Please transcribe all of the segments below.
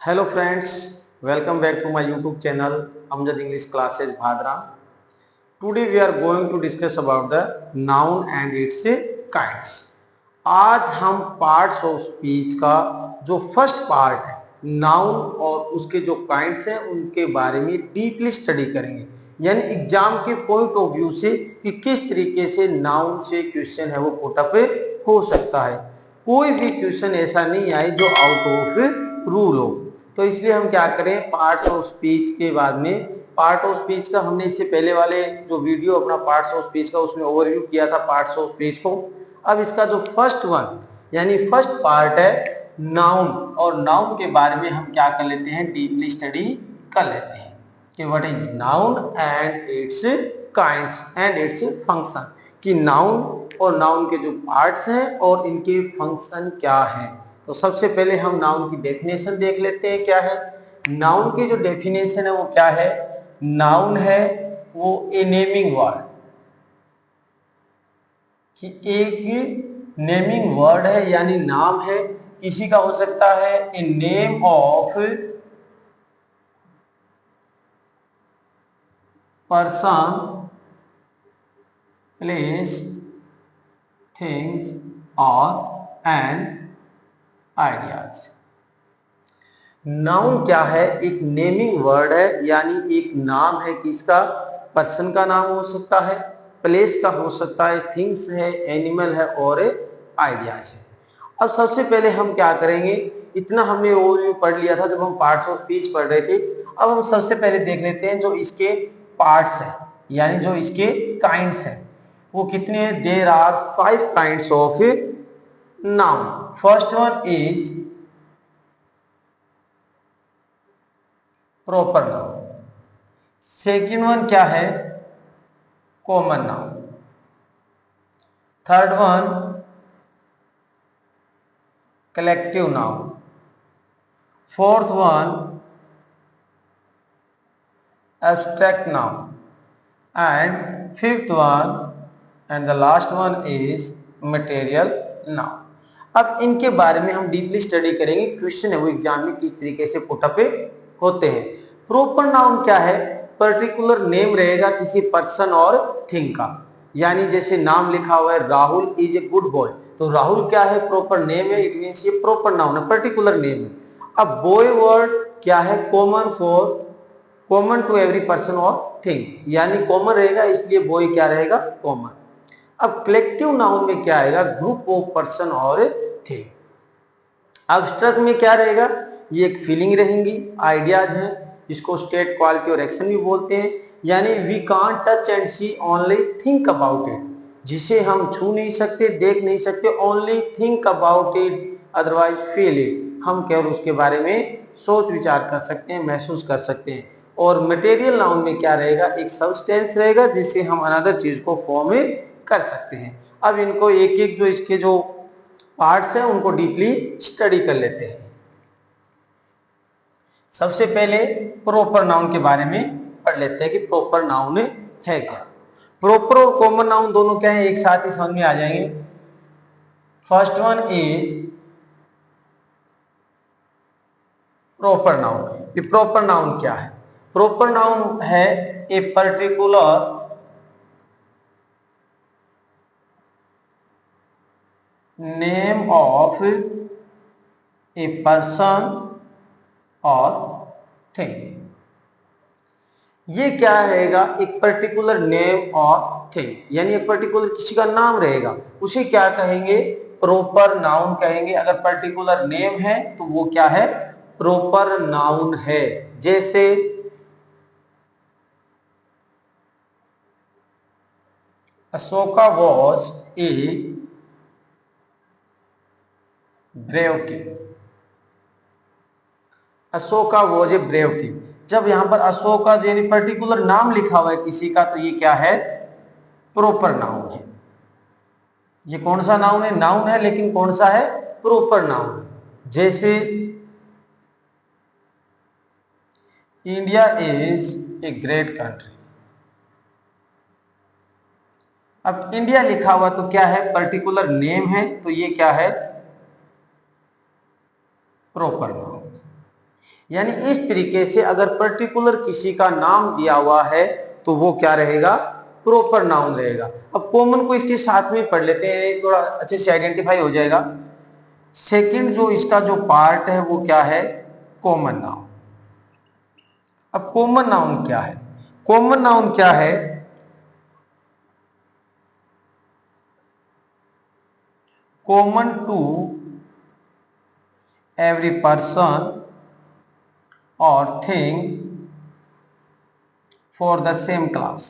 Hello friends, welcome back to my YouTube channel Amjad English Classes Bhadra. Today we are going to discuss about the noun and its kinds. आज हम parts of speech का जो first part है noun और उसके जो kinds हैं उनके बारे में डीपली स्टडी करेंगे, यानी एग्जाम के पॉइंट ऑफ व्यू से कि किस तरीके से नाउन से क्वेश्चन है वो पुटअप हो सकता है। कोई भी क्वेश्चन ऐसा नहीं आए जो आउट ऑफ रूल हो। तो इसलिए हम क्या करें, पार्ट्स ऑफ स्पीच के बाद में पार्ट ऑफ स्पीच का हमने इससे पहले वाले जो वीडियो अपना पार्ट्स ऑफ स्पीच का उसमें ओवरव्यू किया था पार्ट्स ऑफ स्पीच को। अब इसका जो फर्स्ट वन यानी फर्स्ट पार्ट है नाउन, और नाउन के बारे में हम क्या कर लेते हैं, डीपली स्टडी कर लेते हैं कि what is noun and it's kinds and its function, कि नाउन और नाउन के जो पार्ट्स हैं और इनके फंक्शन क्या हैं। तो सबसे पहले हम नाउन की डेफिनेशन देख लेते हैं क्या है। नाउन की जो डेफिनेशन है वो क्या है, नाउन है वो ए नेमिंग वर्ड, कि एक नेमिंग वर्ड है यानी नाम है किसी का, हो सकता है a name of person, place, things और एंड आइडियाज। नाउन क्या है, एक नेमिंग वर्ड है यानी एक नाम है किसका, पर्सन का नाम हो सकता है, प्लेस का हो सकता है, थिंग्स है, एनिमल है और आइडियाज है। अब सबसे पहले हम क्या करेंगे, इतना हमने ओवरव्यू पढ़ लिया था जब हम पार्ट्स ऑफ स्पीच पढ़ रहे थे। अब हम सबसे पहले देख लेते हैं जो इसके पार्ट्स हैं यानी जो इसके काइंड्स हैं वो कितने हैं। There are 5 kinds of noun. First one is proper noun, second one क्या है, common noun, third one collective noun, fourth one abstract noun and fifth one and the last one is material noun. अब इनके बारे में हम deeply study करेंगे, question है वो एग्जाम में किस तरीके से पुटअप होते हैं। प्रॉपर नाउन क्या है, पर्टिकुलर नेम रहेगा किसी पर्सन और थिंग का, यानी जैसे नाम लिखा हुआ है Rahul is a good boy, तो राहुल क्या है, प्रॉपर नेम है, इट मींस ये प्रॉपर नाउन है, पर्टिकुलर नेम है। अब बॉय वर्ड क्या है, कॉमन टू एवरी पर्सन और थिंग, यानी कॉमन रहेगा इसलिए बॉय क्या रहेगा, कॉमन। अब कलेक्टिव नाउन में क्या आएगा, ग्रुप ऑफ पर्सन और थिंग। एब्स्ट्रैक्ट में क्या रहेगा, ये एक फीलिंग रहेंगी, आइडियाज हैं, इसको स्टेट, क्वालिटी और एक्शन भी बोलते हैं, यानी we can't touch and see only think about it, जिसे हम छू नहीं सकते, देख नहीं सकते, only think about it, otherwise feel it, हम केवल उसके बारे में सोच विचार कर सकते हैं, महसूस कर सकते हैं। और मटेरियल नाउन में क्या रहेगा, एक सब्सटेंस रहेगा जिससे हम अनदर चीज को फॉर्म कर सकते हैं। अब इनको एक एक जो इसके जो पार्ट्स हैं उनको डीपली स्टडी कर लेते हैं। सबसे पहले प्रॉपर नाउन के बारे में पढ़ लेते हैं कि प्रॉपर नाउन है क्या। प्रॉपर और कॉमन नाउन दोनों क्या है, एक साथ ही समझ में आ जाएंगे। First one is proper noun. ये प्रॉपर नाउन क्या है, प्रॉपर नाउन है a particular name of a person और थिंग। ये क्या रहेगा, एक पर्टिकुलर नेम और थिंग, यानी एक पर्टिकुलर किसी का नाम रहेगा, उसे क्या कहेंगे, प्रॉपर नाउन कहेंगे। अगर पर्टिकुलर नेम है तो वो क्या है, प्रॉपर नाउन है। जैसे Ashoka was a brave king, Ashoka was a brave king. जब यहां पर अशोका यानी पर्टिकुलर नाम लिखा हुआ है किसी का, तो ये क्या है, प्रॉपर नाउन है। ये कौन सा नाउन है, नाउन है लेकिन कौन सा है, प्रॉपर नाउन। जैसे India is a great country. अब इंडिया लिखा हुआ तो क्या है, पर्टिकुलर नेम है, तो ये क्या है, प्रॉपर नाउन। यानी इस तरीके से अगर पर्टिकुलर किसी का नाम दिया हुआ है तो वो क्या रहेगा, प्रॉपर नाउन रहेगा। अब कॉमन को इसके साथ में पढ़ लेते हैं, थोड़ा अच्छे से आइडेंटिफाई हो जाएगा। सेकंड जो इसका जो पार्ट है वो क्या है, कॉमन नाउन। अब कॉमन नाउन क्या है, कॉमन नाउन क्या है, कॉमन टू एवरी पर्सन और thing for the same class.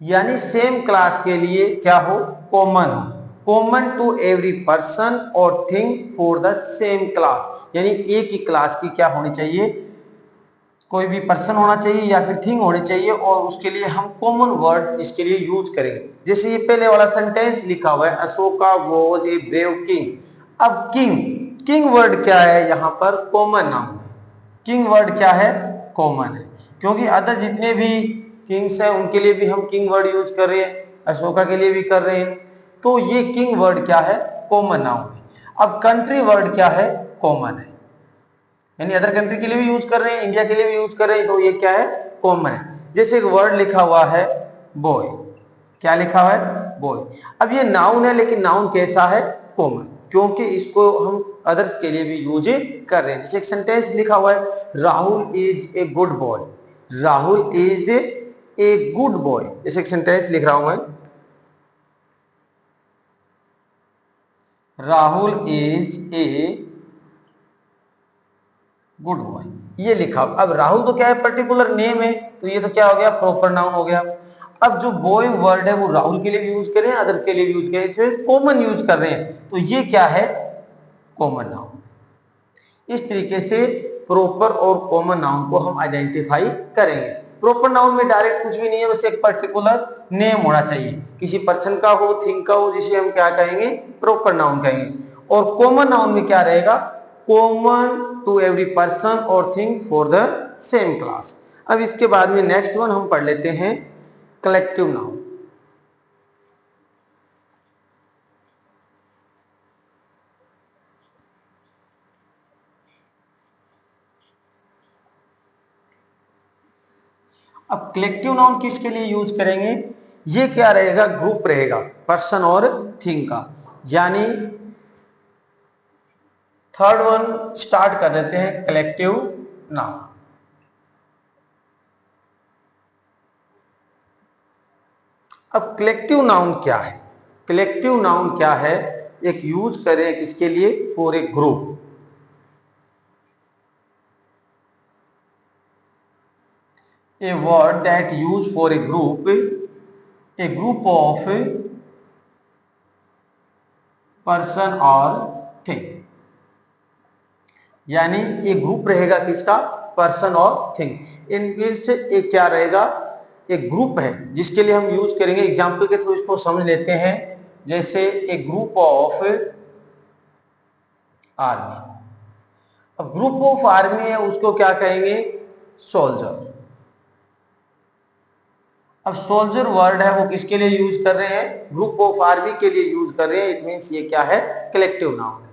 यानी सेम क्लास के लिए क्या हो, कॉमन हो, कॉमन टू एवरी पर्सन और thing for the same class. यानी एक ही क्लास की क्या होनी चाहिए, कोई भी पर्सन होना चाहिए या फिर थिंग होनी चाहिए, और उसके लिए हम कॉमन वर्ड इसके लिए यूज करेंगे। जैसे ये पहले वाला सेंटेंस लिखा हुआ है, Ashoka was a brave king. अब किंग, किंग वर्ड क्या है, यहां पर कॉमन नाउन है। किंग वर्ड क्या है, कॉमन है, क्योंकि अदर जितने भी किंग्स हैं उनके लिए भी हम किंग वर्ड यूज कर रहे हैं, अशोका के लिए भी कर रहे हैं, तो ये किंग वर्ड क्या है, कॉमन नाउन है। अब कंट्री वर्ड क्या है, कॉमन है, यानी अदर कंट्री के लिए भी यूज कर रहे हैं, इंडिया के लिए भी यूज कर रहे हैं, तो ये क्या है, कॉमन है। जैसे एक वर्ड लिखा हुआ है बॉय, क्या लिखा हुआ है, बॉय। अब ये नाउन है, लेकिन नाउन कैसा है, कॉमन, क्योंकि इसको हम अदर्स के लिए भी यूज कर रहे हैं। जैसे एक सेंटेंस लिखा हुआ है, Rahul is a good boy, Rahul is a good boy. जैसे एक सेंटेंस लिख रहा हूं मैं, Rahul is a good boy, ये लिखा। अब राहुल तो क्या है, पर्टिकुलर नेम है, तो ये तो क्या हो गया, प्रॉपर नाउन हो गया। अब जो बॉय वर्ड है वो राहुल के लिए भी यूज करें, अदर्स के लिए भी यूज करें, इसमें कॉमन यूज कर रहे हैं, तो ये क्या है, कॉमन नाउन। इस तरीके से प्रॉपर और कॉमन नाउन को हम आइडेंटिफाई करेंगे। प्रॉपर नाउन में डायरेक्ट कुछ भी नहीं है, बस एक पर्टिकुलर नेम होना चाहिए, किसी पर्सन का हो, थिंग का हो, जिसे हम क्या कहेंगे, प्रॉपर नाउन कहेंगे। और कॉमन नाउन में क्या रहेगा, कॉमन टू एवरी पर्सन और thing for the same class. अब इसके बाद में नेक्स्ट वन हम पढ़ लेते हैं, कलेक्टिव नाउन। अब कलेक्टिव नाउन किसके लिए यूज करेंगे, ये क्या रहेगा, ग्रुप रहेगा पर्सन और थिंग का। यानी थर्ड वन स्टार्ट कर देते हैं, कलेक्टिव नाउन। अब कलेक्टिव नाउन क्या है, कलेक्टिव नाउन क्या है, एक यूज करें किसके लिए, for a group. A word that use for a group of person और थिंग। यानी एक ग्रुप रहेगा किसका, पर्सन और थिंग। इनमें से एक क्या रहेगा, एक ग्रुप है जिसके लिए हम यूज करेंगे। एग्जाम्पल के थ्रू इसको समझ लेते हैं। जैसे ए ग्रुप ऑफ आर्मी। अब ग्रुप ऑफ आर्मी है, उसको क्या कहेंगे, सोल्जर। अब सोल्जर वर्ड है वो किसके लिए यूज कर रहे हैं, ग्रुप ऑफ आर्मी के लिए यूज कर रहे हैं। इट मींस ये क्या है, कलेक्टिव नाउन है।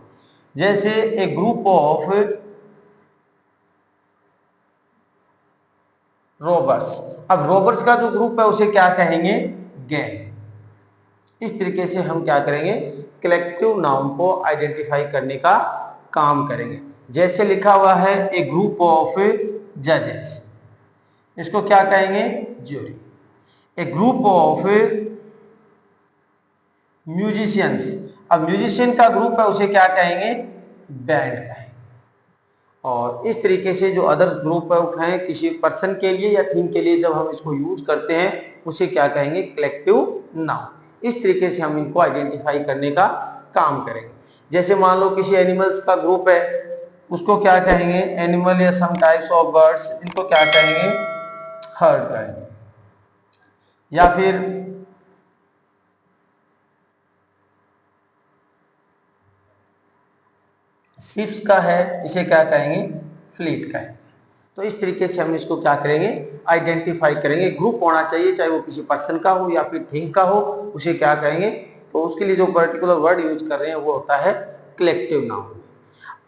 जैसे ए ग्रुप ऑफ रोबर्स। अब रोबर्स का जो ग्रुप है उसे क्या कहेंगे, गैंग। इस तरीके से हम क्या करेंगे, कलेक्टिव नाउन को आइडेंटिफाई करने का काम करेंगे। जैसे लिखा हुआ है, ए ग्रुप ऑफ जजेस, इसको क्या कहेंगे, jury. A group of musicians. अब म्यूजिशियन का ग्रुप है उसे क्या कहेंगे, बैंड कहेंगे। और इस तरीके से जो अदर ग्रुप है किसी पर्सन के लिए या थीम के लिए, जब हम इसको यूज करते हैं उसे क्या कहेंगे, कलेक्टिव नाउन। इस तरीके से हम इनको आइडेंटिफाई करने का काम करेंगे। जैसे मान लो किसी एनिमल्स का ग्रुप है, उसको क्या कहेंगे, एनिमल या सम टाइप्स ऑफ बर्ड्स, इनको क्या कहेंगे, हर्ड कहेंगे। या फिर शिप्स का है, इसे क्या कहेंगे, फ्लीट कहेंगे। तो इस तरीके से हम इसको क्या करेंगे, आइडेंटिफाई करेंगे। ग्रुप होना चाहिए, चाहे वो किसी पर्सन का हो या फिर थिंग का हो, उसे क्या कहेंगे, तो उसके लिए जो पर्टिकुलर वर्ड यूज कर रहे हैं वो होता है कलेक्टिव नाउन।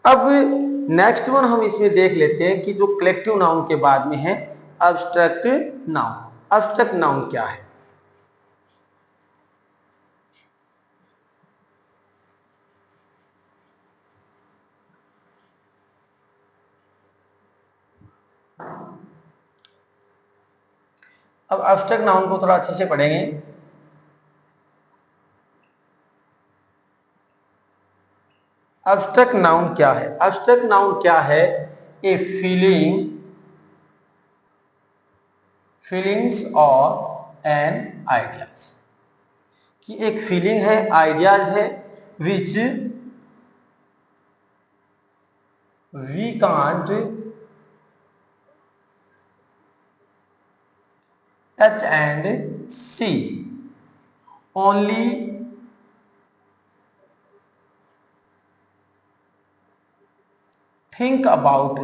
अब नेक्स्ट वन हम इसमें देख लेते हैं कि जो कलेक्टिव नाउन के बाद में है अब्स्ट्रैक्ट नाउन। अब्स्ट्रैक्ट नाउन क्या है? अब अब्स्ट्रैक्ट नाउन को थोड़ा अच्छे से पढ़ेंगे। अब्स्ट्रैक्ट नाउन क्या है? अब्स्ट्रैक्ट नाउन क्या है? ए फीलिंग्स और एन आइडियाज, कि एक फीलिंग है, आइडियाज है, which we can't touch and see, only think about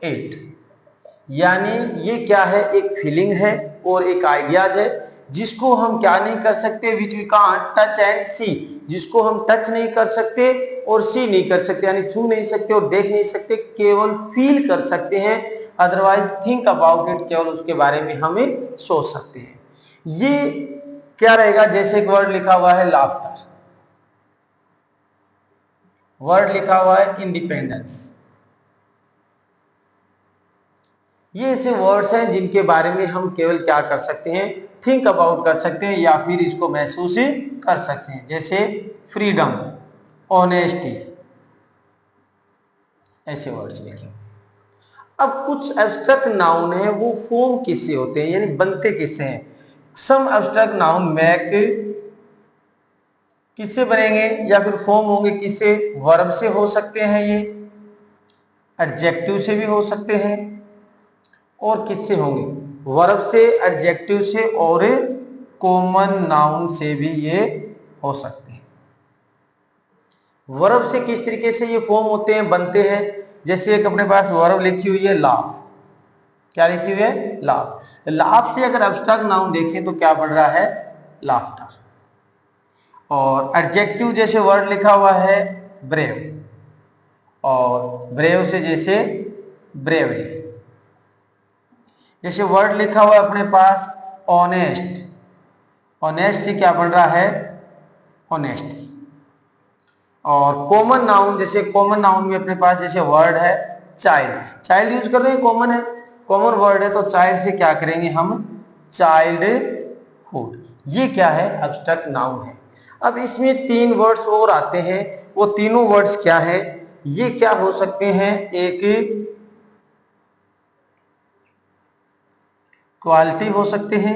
it. यानी ये क्या है? एक फीलिंग है और एक आइडियाज है जिसको हम क्या नहीं कर सकते, which we can't touch and see, जिसको हम टच नहीं कर सकते और सी नहीं कर सकते, यानी छू नहीं सकते और देख नहीं सकते, केवल फील कर सकते हैं। अदरवाइज थिंक अबाउट इट, केवल उसके बारे में हमें सोच सकते हैं। ये क्या रहेगा? जैसे एक वर्ड लिखा हुआ है लाफ्टर, वर्ड लिखा हुआ है इंडिपेंडेंस। ये ऐसे वर्ड्स हैं जिनके बारे में हम केवल क्या कर सकते हैं? थिंक अबाउट कर सकते हैं या फिर इसको महसूस ही कर सकते हैं। जैसे फ्रीडम, ऑनेस्टी, ऐसे वर्ड्स लिखे। अब कुछ एब्स्ट्रैक्ट नाउन है वो फॉर्म किससे होते हैं, यानी बनते किससे हैं? सम एब्स्ट्रैक्ट नाउन मेक किससे बनेंगे या फिर फॉर्म होंगे किससे? वर्ब से हो सकते हैं, ये एडजेक्टिव से भी हो सकते हैं, और किससे होंगे? वर्ब से, एडजेक्टिव से और कॉमन नाउन से भी ये हो सकते हैं। वर्ब से किस तरीके से ये फॉर्म होते हैं, बनते हैं? जैसे एक अपने पास वर्ब लिखी हुई है लाफ, क्या लिखी हुई है? लाफ। लाफ से अगर एब्स्ट्रैक्ट नाउन देखें तो क्या बन रहा है? लाफ्टर। और एडजेक्टिव जैसे वर्ड लिखा हुआ है ब्रेव, और ब्रेव से जैसे ब्रेवरी। जैसे वर्ड लिखा हुआ है अपने पास ऑनेस्ट, ऑनेस्ट से क्या बन रहा है? ऑनेस्टी। और कॉमन नाउन, जैसे कॉमन नाउन में अपने पास जैसे वर्ड है चाइल्ड, चाइल्ड यूज कर रहे हैं, कॉमन है, कॉमन वर्ड है, तो चाइल्ड से क्या करेंगे हम? चाइल्डहुड। ये क्या है? एब्स्ट्रैक्ट नाउन है। अब इसमें तीन वर्ड्स और आते हैं, वो तीनों वर्ड्स क्या है? ये क्या हो सकते हैं? एक क्वालिटी हो सकते हैं,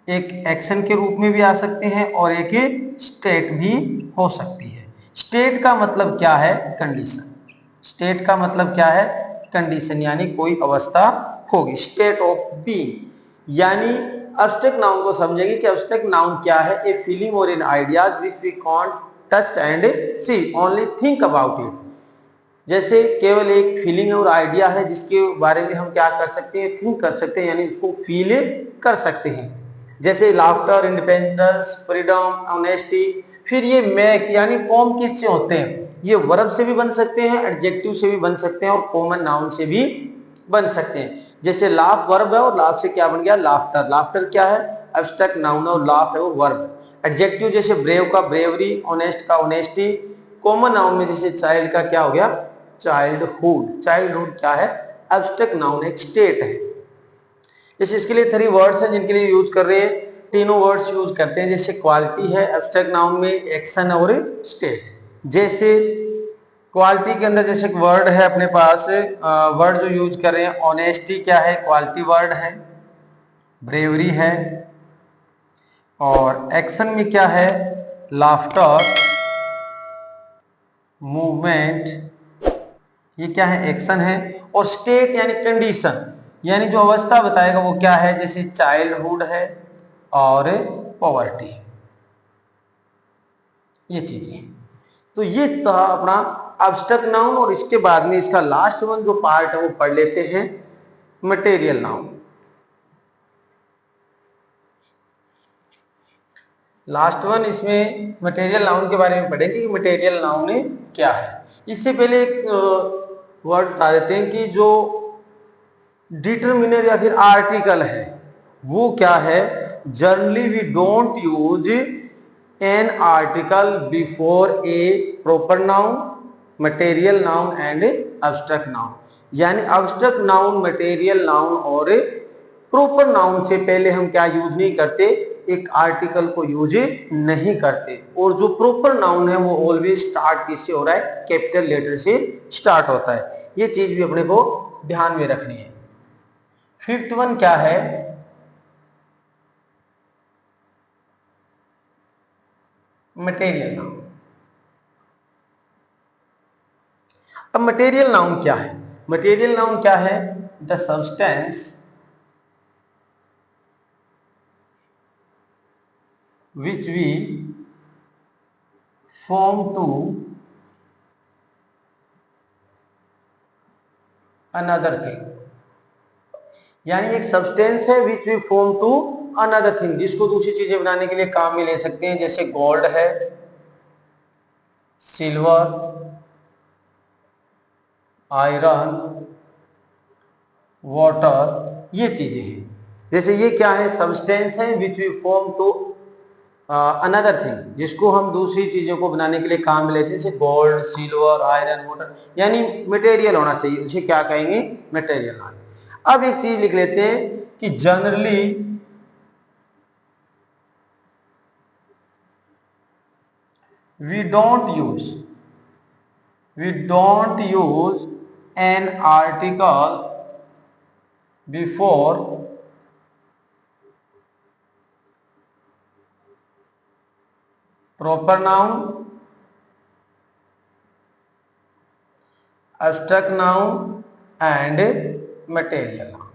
एक एक्शन के रूप में भी आ सकते हैं, और एक स्टेट भी हो सकती है। स्टेट का मतलब क्या है? कंडीशन। स्टेट का मतलब क्या है? कंडीशन, यानी कोई अवस्था होगी, स्टेट ऑफ बीइंग। यानी एब्स्ट्रैक्ट नाउन को समझेंगे कि एब्स्ट्रैक्ट नाउन क्या है? ए फीलिंग और an ideas which we can't touch and see, only think about it. जैसे केवल एक फीलिंग और आइडिया है जिसके बारे में हम क्या कर सकते हैं? थिंक कर सकते हैं, यानी उसको फील कर सकते हैं। जैसे लाफ्टर, इंडिपेंडेंस, फ्रीडम, ऑनेस्टी। फिर ये मैक यानी फॉर्म किससे होते हैं? ये वर्ब से भी बन सकते हैं, एडजेक्टिव से भी बन सकते हैं, और कॉमन नाउन से भी बन सकते हैं। जैसे लाफ वर्ब है और लाफ से क्या बन गया? लाफ्टर। लाफ्टर क्या है? एब्स्ट्रैक्ट नाउन, और लाफ है वो वर्ब। एडजेक्टिव जैसे ब्रेव का ब्रेवरी, ऑनेस्ट का ऑनेस्टी। कॉमन नाउन में जैसे चाइल्ड का क्या हो गया? चाइल्डहुड। चाइल्डहुड क्या है? एब्स्ट्रैक्ट नाउन, एक स्टेट है। जैसे इसके लिए 3 वर्ड्स हैं जिनके लिए यूज कर रहे हैं, तीनों वर्ड्स यूज करते हैं। जैसे क्वालिटी है एब्स्ट्रैक्ट नाउन में, एक्शन और स्टेट। जैसे क्वालिटी के अंदर जैसे एक वर्ड है अपने पास, वर्ड जो यूज कर रहे हैं, ऑनेस्टी क्या है? क्वालिटी वर्ड है। ब्रेवरी है। और एक्शन में क्या है? लाफ्टर, मूवमेंट, ये क्या है? एक्शन है। और स्टेट यानी कंडीशन, यानी जो अवस्था बताएगा वो क्या है? जैसे चाइल्डहुड है और पॉवर्टी, ये चीजें। तो ये था अपना एब्स्ट्रैक्ट नाउन। और इसके बाद में इसका लास्ट वन जो पार्ट है वो पढ़ लेते हैं, मटेरियल नाउन। लास्ट वन इसमें मटेरियल नाउन के बारे में पढ़ेंगे कि मटेरियल नाउन क्या है। इससे पहले एक वर्ड बता देते हैं कि जो डिटरमिनर या फिर आर्टिकल है वो क्या है। Generally we don't use an article before a proper noun, material noun and abstract noun. यानी एब्स्ट्रैक्ट नाउन, मटेरियल नाउन और प्रॉपर नाउन से पहले हम क्या यूज नहीं करते, एक आर्टिकल को यूज नहीं करते। और जो प्रॉपर नाउन है वो ऑलवेज स्टार्ट किससे हो रहा है, कैपिटल लेटर से स्टार्ट होता है। ये चीज भी अपने को ध्यान में रखनी है। फिफ्थ वन क्या है, मटेरियल नाउन। अब मटेरियल नाउन क्या है, मटेरियल नाउन क्या है, the substance which we form to another thing। यानी एक सब्सटेंस है which we form to another thing, जिसको दूसरी चीजें बनाने के लिए काम में ले सकते हैं। जैसे गोल्ड है, सिल्वर, आयरन, वाटर, ये चीजें हैं। जैसे ये क्या है, सब्सटेंस है which we form to another thing, जिसको हम दूसरी चीजों को बनाने के लिए काम में लेते हैं। जैसे गोल्ड, सिल्वर, आयरन, वाटर, यानी मटेरियल होना चाहिए, उसे क्या कहेंगे, मटेरियल। अब एक चीज लिख लेते हैं कि generally we don't use an article before proper noun, abstract noun and material noun.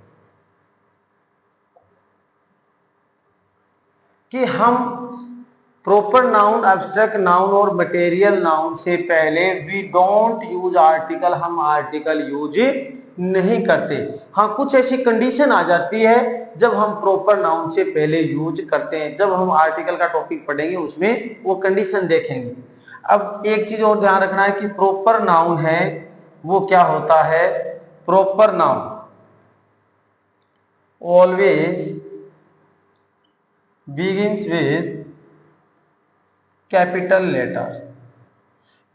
कि हम प्रॉपर नाउन, एब्स्ट्रैक्ट नाउन और मटेरियल नाउन से पहले वी डोंट यूज आर्टिकल, हम आर्टिकल यूज नहीं करते। हाँ, कुछ ऐसी कंडीशन आ जाती है जब हम प्रॉपर नाउन से पहले यूज करते हैं। जब हम आर्टिकल का टॉपिक पढ़ेंगे उसमें वो कंडीशन देखेंगे। अब एक चीज और ध्यान रखना है कि प्रॉपर नाउन है वो क्या होता है, proper noun always begins with capital letter.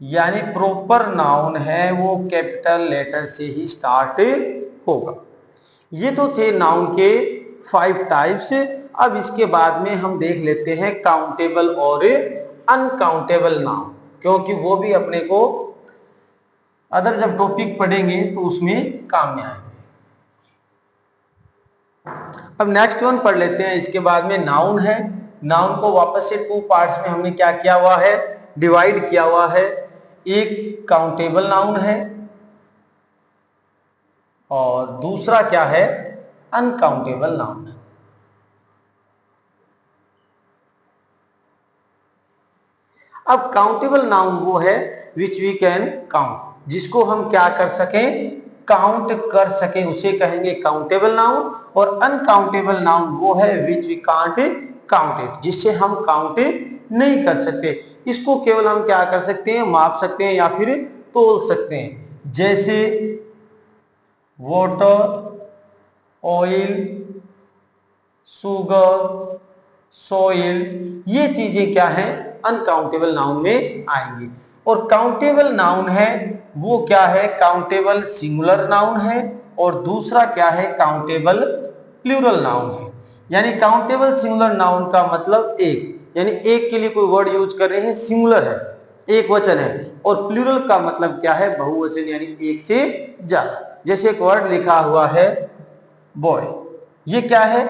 यानी प्रॉपर नाउन है वो कैपिटल लेटर से ही स्टार्ट होगा। ये तो थे नाउन के 5 टाइप्स। अब इसके बाद में हम देख लेते हैं काउंटेबल और अनकाउंटेबल नाउन, क्योंकि वो भी अपने को अदर जब टॉपिक पढ़ेंगे तो उसमें काम में आएंगे। अब नेक्स्ट वन पढ़ लेते हैं। इसके बाद में नाउन है। नाउन को वापस से 2 पार्ट्स में हमने क्या किया हुआ है, डिवाइड किया हुआ है। एक काउंटेबल नाउन है और दूसरा क्या है, अनकाउंटेबल नाउन है। अब काउंटेबल नाउन वो है विच वी कैन काउंट, जिसको हम क्या कर सकें, काउंट कर सकें, उसे कहेंगे काउंटेबल नाउन। और अनकाउंटेबल नाउन वो है which we can't count it, जिससे हम काउंट नहीं कर सकते। इसको केवल हम क्या कर सकते हैं, माप सकते हैं या फिर तोल सकते हैं। जैसे वाटर, ऑयल, शुगर, सोइल, ये चीजें क्या है, अनकाउंटेबल नाउन में आएंगी। और काउंटेबल नाउन है वो क्या है, काउंटेबल सिंगुलर नाउन है और दूसरा क्या है, काउंटेबल प्लूरल नाउन है। यानी काउंटेबल सिंगुलर नाउन का मतलब एक, यानी एक के लिए कोई वर्ड यूज कर रहे हैं, सिंगुलर है, एक वचन है। और प्लूरल का मतलब क्या है, बहुवचन, यानी एक से ज्यादा। जैसे एक वर्ड लिखा हुआ है बॉय, ये क्या है,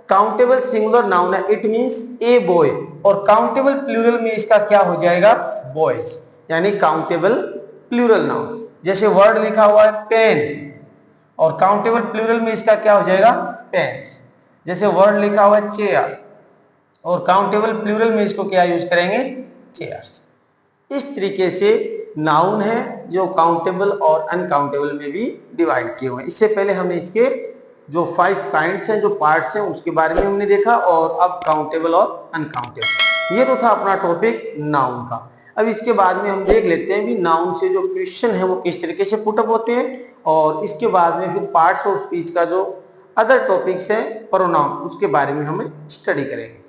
काउंटेबल सिंगुलर नाउन है, इट मींस ए बॉय। और काउंटेबल प्लूरल में इसका क्या हो जाएगा, बॉयज, यानी काउंटेबल प्लूरल नाउन। जैसे वर्ड लिखा हुआ है पेन और काउंटेबल प्लूरल में इसका क्या हो जाएगा, पेन्स। जैसे वर्ड लिखा हुआ है चेयर और काउंटेबल प्लूरल में इसको क्या यूज करेंगे, चेयर्स। इस तरीके से नाउन है जो काउंटेबल और अनकाउंटेबल में भी डिवाइड किए हुए हैं। इससे पहले हमने इसके जो 5 काइंड्स हैं, जो पार्ट्स हैं, उसके बारे में हमने देखा। और अब काउंटेबल और अनकाउंटेबल। ये तो था अपना टॉपिक नाउन का। अब इसके बाद में हम देख लेते हैं भी नाउन से जो क्वेश्चन है वो किस तरीके से पुटअप होते हैं, और इसके बाद में फिर पार्ट्स ऑफ स्पीच का जो अदर टॉपिक्स है प्रोनाउन, उसके बारे में हम स्टडी करेंगे।